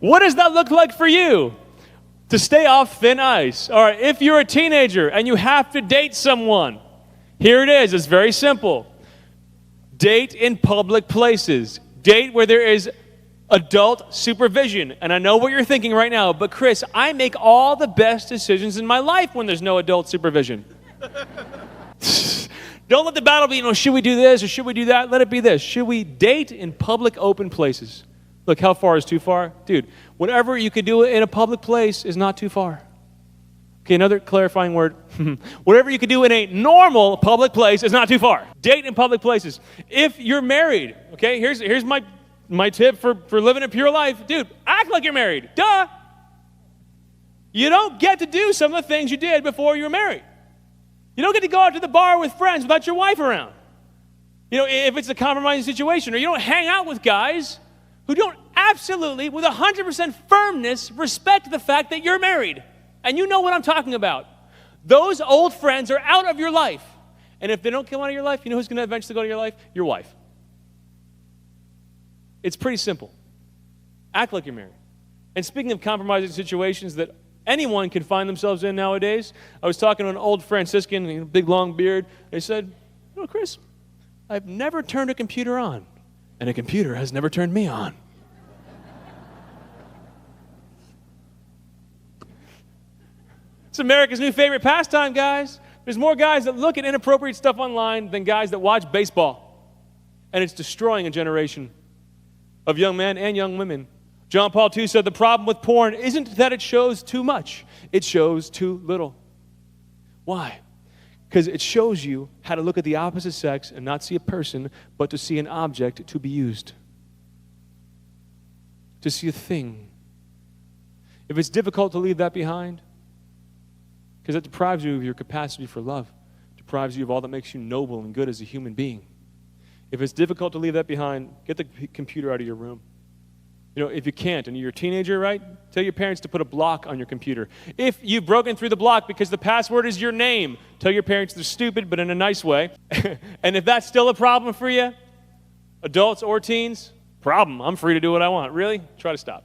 What does that look like for you to stay off thin ice? All right, if you're a teenager and you have to date someone, here it is. It's very simple. Date in public places. Date where there is adult supervision. And I know what you're thinking right now, but Chris, I make all the best decisions in my life when there's no adult supervision. Don't let the battle be, should we do this or should we do that? Let it be this. Should we date in public open places? Look, how far is too far? Dude, whatever you could do in a public place is not too far. Okay, another clarifying word. Whatever you could do in a normal public place is not too far. Date in public places. If you're married, okay, here's my tip for living a pure life. Dude, act like you're married. Duh. You don't get to do some of the things you did before you were married. You don't get to go out to the bar with friends without your wife around. If it's a compromising situation, or you don't hang out with guys who don't absolutely, with 100% firmness, respect the fact that you're married. And you know what I'm talking about. Those old friends are out of your life. And if they don't come out of your life, you know who's going to eventually go to your life? Your wife. It's pretty simple. Act like you're married. And speaking of compromising situations that anyone can find themselves in nowadays, I was talking to an old Franciscan, big long beard. They said, Chris, I've never turned a computer on, and a computer has never turned me on. It's America's new favorite pastime, guys. There's more guys that look at inappropriate stuff online than guys that watch baseball. And it's destroying a generation of young men and young women. John Paul II said the problem with porn isn't that it shows too much. It shows too little. Why? Because it shows you how to look at the opposite sex and not see a person, but to see an object to be used. To see a thing. If it's difficult to leave that behind, because that deprives you of your capacity for love, deprives you of all that makes you noble and good as a human being. If it's difficult to leave that behind, get the computer out of your room. If you can't and you're a teenager, right? Tell your parents to put a block on your computer. If you've broken through the block because the password is your name, tell your parents they're stupid, but in a nice way. And if that's still a problem for you, adults or teens, problem. I'm free to do what I want. Really? Try to stop.